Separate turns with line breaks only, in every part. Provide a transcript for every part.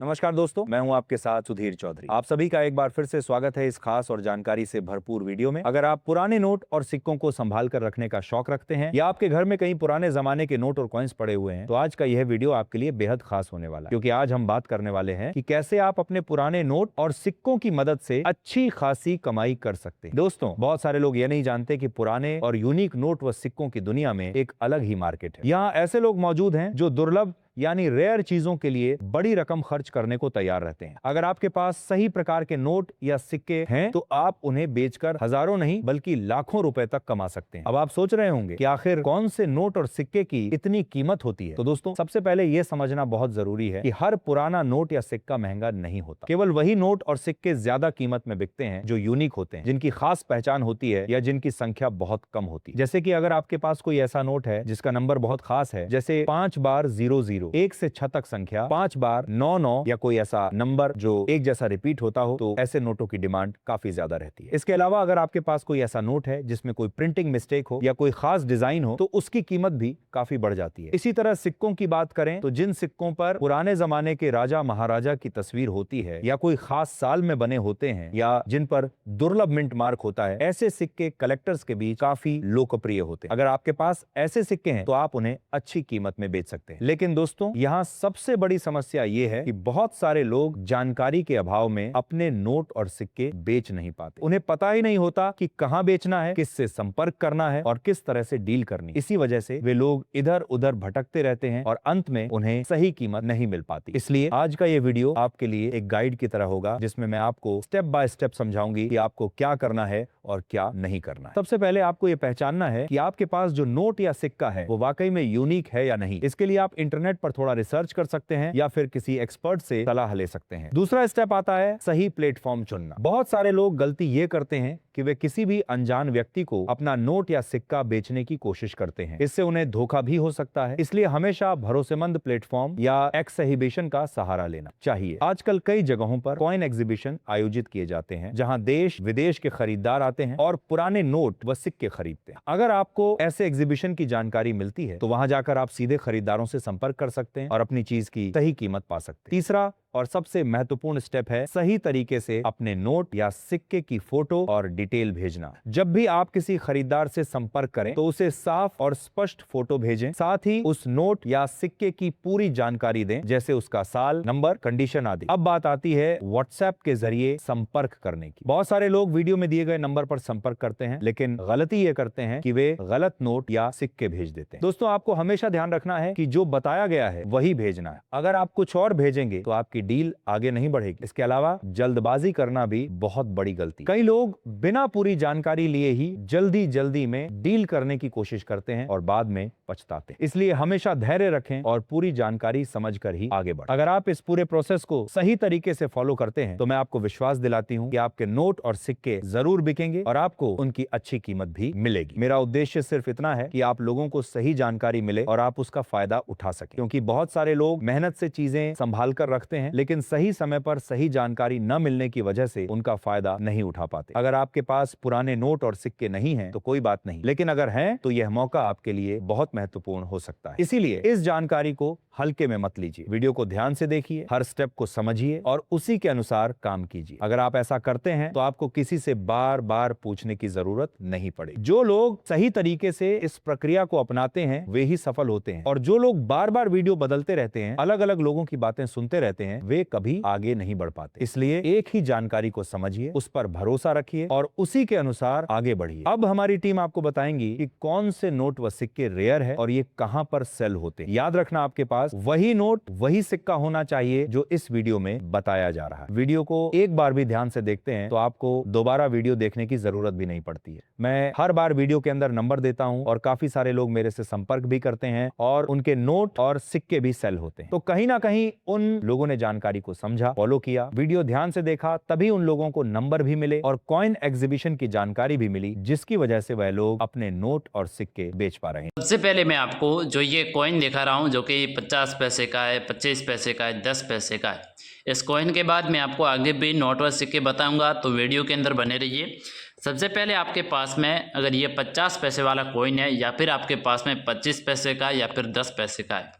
नमस्कार दोस्तों, मैं हूं आपके साथ सुधीर चौधरी। आप सभी का एक बार फिर से स्वागत है इस खास और जानकारी से भरपूर वीडियो में। अगर आप पुराने नोट और सिक्कों को संभाल कर रखने का शौक रखते हैं या आपके घर में कहीं पुराने जमाने के नोट और कॉइन्स पड़े हुए हैं, तो आज का यह वीडियो आपके लिए बेहद खास होने वाला है, क्योंकि आज हम बात करने वाले हैं कि कैसे आप अपने पुराने नोट और सिक्कों की मदद से अच्छी खासी कमाई कर सकते हैं। दोस्तों, बहुत सारे लोग ये नहीं जानते कि पुराने और यूनिक नोट व सिक्कों की दुनिया में एक अलग ही मार्केट है। यहाँ ऐसे लोग मौजूद हैं जो दुर्लभ यानी रेयर चीजों के लिए बड़ी रकम खर्च करने को तैयार रहते हैं। अगर आपके पास सही प्रकार के नोट या सिक्के हैं तो आप उन्हें बेचकर हजारों नहीं बल्कि लाखों रुपए तक कमा सकते हैं। अब आप सोच रहे होंगे कि आखिर कौन से नोट और सिक्के की इतनी कीमत होती है। तो दोस्तों, सबसे पहले यह समझना बहुत जरूरी है कि हर पुराना नोट या सिक्का महंगा नहीं होता। केवल वही नोट और सिक्के ज्यादा कीमत में बिकते हैं जो यूनिक होते हैं, जिनकी खास पहचान होती है या जिनकी संख्या बहुत कम होती है। जैसे कि अगर आपके पास कोई ऐसा नोट है जिसका नंबर बहुत खास है, जैसे 5 बार 00, 1 से 6 तक संख्या, 5 बार 99 या कोई ऐसा नंबर जो एक जैसा रिपीट होता हो, तो ऐसे नोटों की डिमांड काफी ज्यादा रहती है। इसके अलावा अगर आपके पास कोई ऐसा नोट है जिसमें कोई प्रिंटिंग मिस्टेक हो या कोई खास डिजाइन हो, तो उसकी कीमत भी काफी बढ़ जाती है। इसी तरह सिक्कों की बात करें तो जिन सिक्कों पर पुराने जमाने के राजा महाराजा की तस्वीर होती है या कोई खास साल में बने होते हैं या जिन पर दुर्लभ मिंट मार्क होता है, ऐसे सिक्के कलेक्टर्स के बीच काफी लोकप्रिय होते हैं। अगर आपके पास ऐसे सिक्के हैं तो आप उन्हें अच्छी कीमत में बेच सकते हैं। लेकिन दोस्तों, यहाँ सबसे बड़ी समस्या यह है कि बहुत सारे लोग जानकारी के अभाव में अपने नोट और सिक्के बेच नहीं पाते। उन्हें पता ही नहीं होता कि कहां बेचना है, किससे संपर्क करना है और किस तरह से डील करनी। इसी वजह से वे लोग इधर उधर भटकते रहते हैं और अंत में उन्हें सही कीमत नहीं मिल पाती। इसलिए आज का यह वीडियो आपके लिए एक गाइड की तरह होगा, जिसमें मैं आपको स्टेप बाय स्टेप समझाऊंगी कि आपको क्या करना है और क्या नहीं करना है। सबसे पहले आपको यह पहचानना है कि आपके पास जो नोट या सिक्का है वो वाकई में यूनिक है या नहीं। इसके लिए आप इंटरनेट पर थोड़ा रिसर्च कर सकते हैं या फिर किसी एक्सपर्ट से सलाह ले सकते हैं। दूसरा स्टेप आता है सही प्लेटफॉर्म चुनना। बहुत सारे लोग गलती ये करते हैं कि वे किसी भी अनजान व्यक्ति को अपना नोट या सिक्का बेचने की कोशिश करते हैं। इससे उन्हें धोखा भी हो सकता है, इसलिए हमेशा भरोसेमंद प्लेटफॉर्म या एक्सहिबिशन का सहारा लेना चाहिए। आजकल कई जगहों पर कॉइन एग्जीबिशन आयोजित किए जाते हैं, जहां देश विदेश के खरीदार आते हैं और पुराने नोट व सिक्के खरीदते हैं। अगर आपको ऐसे एग्जीबिशन की जानकारी मिलती है तो वहां जाकर आप सीधे खरीदारों से संपर्क कर सकते हैं और अपनी चीज की सही कीमत पा सकते हैं। तीसरा और सबसे महत्वपूर्ण स्टेप है सही तरीके से अपने नोट या सिक्के की फोटो और डिटेल भेजना। जब भी आप किसी खरीदार से संपर्क करें तो उसे साफ और स्पष्ट फोटो भेजें। साथ ही उस नोट या सिक्के की पूरी जानकारी दें, जैसे उसका साल, नंबर, कंडीशन आदि। अब बात आती है व्हाट्सएप के जरिए संपर्क करने की। बहुत सारे लोग वीडियो में दिए गए नंबर पर संपर्क करते हैं, लेकिन गलती ये करते हैं कि वे गलत नोट या सिक्के भेज देते हैं। दोस्तों, आपको हमेशा ध्यान रखना है कि जो बताया गया है वही भेजना है। अगर आप कुछ और भेजेंगे तो आपकी डील आगे नहीं बढ़ेगी। इसके अलावा जल्दबाजी करना भी बहुत बड़ी गलती। कई लोग बिना पूरी जानकारी लिए ही जल्दी में डील करने की कोशिश करते हैं और बाद में पछताते हैं। इसलिए हमेशा धैर्य रखें और पूरी जानकारी समझकर ही आगे बढ़ें। अगर आप इस पूरे प्रोसेस को सही तरीके से फॉलो करते हैं तो मैं आपको विश्वास दिलाती हूं कि आपके नोट और सिक्के जरूर बिकेंगे और आपको उनकी अच्छी कीमत भी मिलेगी। मेरा उद्देश्य सिर्फ इतना है कि आप लोगों को सही जानकारी मिले और आप उसका फायदा उठा सकें, क्योंकि बहुत सारे लोग मेहनत से चीजें संभाल कर रखते हैं, लेकिन सही समय पर सही जानकारी न मिलने की वजह से उनका फायदा नहीं उठा पाते। अगर आपके पास पुराने नोट और सिक्के नहीं हैं तो कोई बात नहीं, लेकिन अगर हैं तो यह मौका आपके लिए बहुत महत्वपूर्ण हो सकता है। इसीलिए इस जानकारी को हल्के में मत लीजिए। वीडियो को ध्यान से देखिए, हर स्टेप को समझिए और उसी के अनुसार काम कीजिए। अगर आप ऐसा करते हैं तो आपको किसी से बार बार पूछने की जरूरत नहीं पड़ेगी। जो लोग सही तरीके से इस प्रक्रिया को अपनाते हैं वे ही सफल होते हैं, और जो लोग बार बार वीडियो बदलते रहते हैं, अलग अलग लोगों की बातें सुनते रहते हैं, वे कभी आगे नहीं बढ़ पाते। इसलिए एक ही जानकारी को समझिए, उस पर भरोसा रखिए और उसी के अनुसार आगे बढ़िए। अब हमारी टीम आपको बताएंगी कि कौन से नोट व सिक्के रेयर है और ये कहां पर सेल होते हैं। याद रखना, आपके पास वही नोट वही सिक्का होना चाहिए जो इस वीडियो में बताया जा रहा है। वीडियो को एक बार भी ध्यान से देखते हैं तो आपको दोबारा वीडियो देखने की जरूरत भी नहीं पड़ती है। मैं हर बार वीडियो के अंदर नंबर देता हूं और काफी सारे लोग मेरे से संपर्क भी करते हैं और उनके नोट और सिक्के भी सेल होते हैं। तो कहीं ना कहीं उन लोगों ने जानकारी को समझा, फॉलो किया, वीडियो ध्यान से देखा, तभी उन लोगों को नंबर भी मिले और कॉइन एग्जीबिशन की जानकारी भी मिली, जिसकी वजह से वह लोग अपने नोट और सिक्के बेच पा रहे हैं।
सबसे पहले मैं आपको जो ये कॉइन दिखा रहा हूँ, जो कि 50 पैसे का है, 25 पैसे का है, 10 पैसे का है। इस कॉइन के बाद मैं आपको आगे भी नोट व सिक्के बताऊंगा, तो वीडियो के अंदर बने रहिए। सबसे पहले आपके पास में अगर ये 50 पैसे वाला कॉइन है या फिर आपके पास में 25 पैसे का या फिर 10 पैसे का है,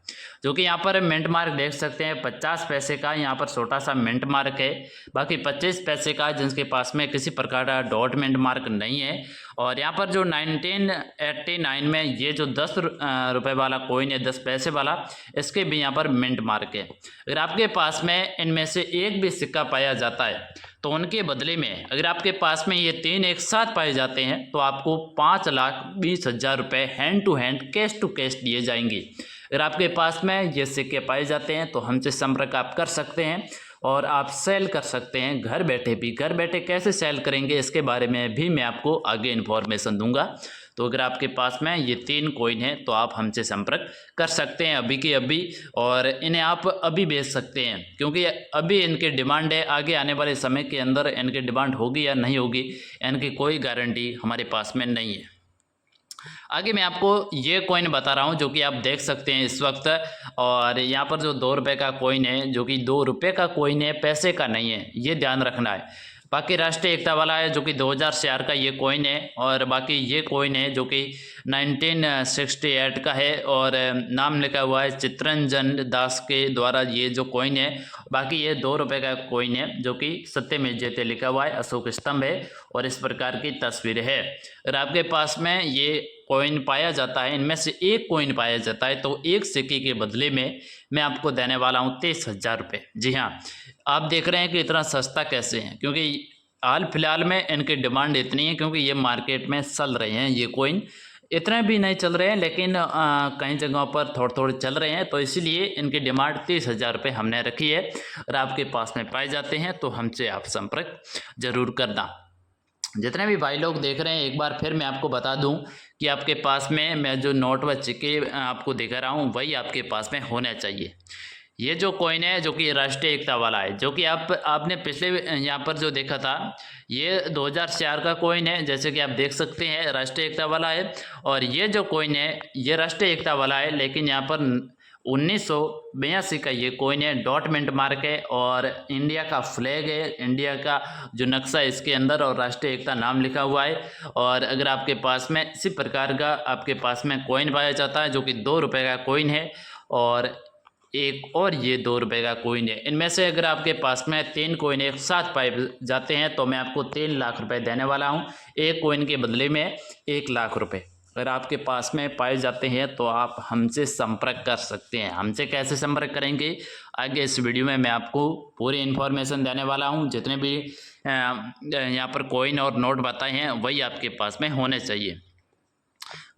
जो कि यहाँ पर मिंट मार्क देख सकते हैं 50 पैसे का यहाँ पर छोटा सा मिंट मार्क है, बाकी 25 पैसे का जिनके पास में किसी प्रकार का डॉट मिंट मार्क नहीं है। और यहाँ पर जो 1989 में ये जो 10 रुपये वाला कॉइन है 10 पैसे वाला, इसके भी यहाँ पर मिंट मार्क है। अगर आपके पास में इनमें से एक भी सिक्का पाया जाता है तो उनके बदले में अगर आपके पास में ये 3 एक साथ पाए जाते हैं तो आपको 5,20,000 रुपये hand to hand cash to cash दिए जाएंगे। अगर आपके पास में ये सिक्के पाए जाते हैं तो हमसे संपर्क आप कर सकते हैं और आप सेल कर सकते हैं घर बैठे भी। घर बैठे कैसे सेल करेंगे इसके बारे में भी मैं आपको आगे इन्फॉर्मेशन दूंगा। तो अगर आपके पास में ये 3 कॉइन है तो आप हमसे संपर्क कर सकते हैं अभी के अभी, और इन्हें आप अभी बेच सकते हैं क्योंकि अभी इनकी डिमांड है। आगे आने वाले समय के अंदर इनकी डिमांड होगी या नहीं होगी इनकी कोई गारंटी हमारे पास में नहीं है। आगे मैं आपको ये कॉइन बता रहा हूँ जो कि आप देख सकते हैं इस वक्त, और यहाँ पर जो 2 रुपये का कॉइन है जो कि 2 रुपये का कॉइन है, पैसे का नहीं है, ये ध्यान रखना है। बाकी राष्ट्रीय एकता वाला है जो कि 2004 का ये कॉइन है, और बाकी ये कॉइन है जो कि 1968 का है और नाम लिखा हुआ है चित्तरंजन दास के द्वारा ये जो कॉइन है। बाकी ये 2 रुपये का कॉइन है जो कि सत्यमेव जयते लिखा हुआ है, अशोक स्तंभ है और इस प्रकार की तस्वीर है। अगर आपके पास में ये कॉइन पाया जाता है, इनमें से एक कॉइन पाया जाता है तो एक सिक्के के बदले में मैं आपको देने वाला हूँ 23,000 रुपये। जी हाँ, आप देख रहे हैं कि इतना सस्ता कैसे है, क्योंकि हाल फिलहाल में इनकी डिमांड इतनी है क्योंकि ये मार्केट में चल रहे हैं। ये कॉइन इतने भी नहीं चल रहे हैं लेकिन कई जगहों पर थोड़े थोड़े चल रहे हैं, तो इसीलिए इनकी डिमांड 30,000 रुपये हमने रखी है। और आपके पास में पाए जाते हैं तो हमसे आप संपर्क जरूर करना। जितने भी भाई लोग देख रहे हैं एक बार फिर मैं आपको बता दूं कि आपके पास में मैं जो नोट व सिक्के आपको दिखा रहा हूं वही आपके पास में होना चाहिए। ये जो कॉइन है जो कि राष्ट्रीय एकता वाला है, जो कि आपने पिछले यहाँ पर जो देखा था ये 2004 का कॉइन है, जैसे कि आप देख सकते हैं राष्ट्रीय एकता वाला है। और ये जो कॉइन है ये राष्ट्रीय एकता वाला है, लेकिन यहाँ पर 1982 का ये कॉइन है, डॉट मिंट मार्क है और इंडिया का फ्लैग है, इंडिया का जो नक्शा है इसके अंदर और राष्ट्रीय एकता नाम लिखा हुआ है। और अगर आपके पास में इसी प्रकार का आपके पास में कॉइन पाया जाता है जो कि 2 रुपये का कॉइन है और एक और ये 2 रुपये का कॉइन है, इनमें से अगर आपके पास में 3 कॉइन एक साथ पाए जाते हैं तो मैं आपको 3 लाख रुपए देने वाला हूँ। एक कॉइन के बदले में 1 लाख रुपए अगर आपके पास में पाए जाते हैं तो आप हमसे संपर्क कर सकते हैं। हमसे कैसे संपर्क करेंगे आगे इस वीडियो में मैं आपको पूरी इन्फॉर्मेशन देने वाला हूं। जितने भी यहाँ पर कॉइन और नोट बताए हैं वही आपके पास में होने चाहिए।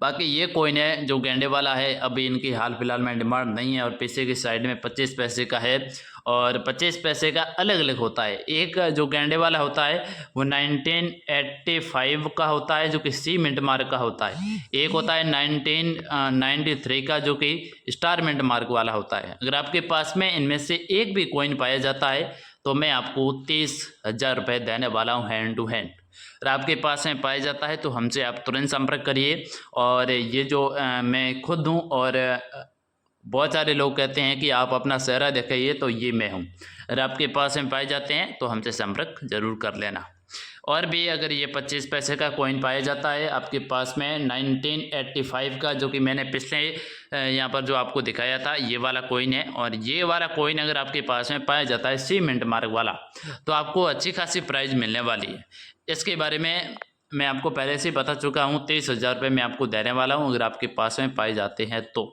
बाकी ये कॉइन है जो गेंडे वाला है, अभी इनकी हाल फिलहाल में डिमांड नहीं है। और पीछे की साइड में 25 पैसे का है और 25 पैसे का अलग अलग होता है। एक जो गेंडे वाला होता है वो 1985 का होता है जो कि सी मिंट मार्क का होता है। एक होता है 1993 का जो कि स्टार मिंट मार्क वाला होता है। अगर आपके पास में इनमें से एक भी कॉइन पाया जाता है तो मैं आपको 30,000 रुपये देने वाला हूँ हैंड टू हैंड। अगर आपके पास में पाया जाता है तो हमसे आप तुरंत संपर्क करिए। और ये जो मैं खुद हूँ और बहुत सारे लोग कहते हैं कि आप अपना चेहरा दिखाइए, तो ये मैं हूँ। अगर आपके पास में पाए जाते हैं तो हमसे संपर्क जरूर कर लेना। और भी अगर ये 25 पैसे का कॉइन पाया जाता है आपके पास में 1985 का जो कि मैंने पिछले यहाँ पर जो आपको दिखाया था ये वाला कॉइन है, और ये वाला कॉइन अगर आपके पास में पाया जाता है सी मिंट मार्क वाला तो आपको अच्छी खासी प्राइज़ मिलने वाली है। इसके बारे में मैं आपको पहले से बता चुका हूँ। 30,000 रुपये मैं आपको देने वाला हूँ अगर आपके पास में पाए जाते हैं तो।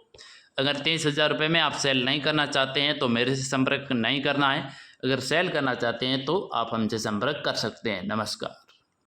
अगर 30,000 रुपये में आप सेल नहीं करना चाहते हैं तो मेरे से संपर्क नहीं करना है। अगर सेल करना चाहते हैं तो आप हमसे संपर्क कर सकते हैं। नमस्कार।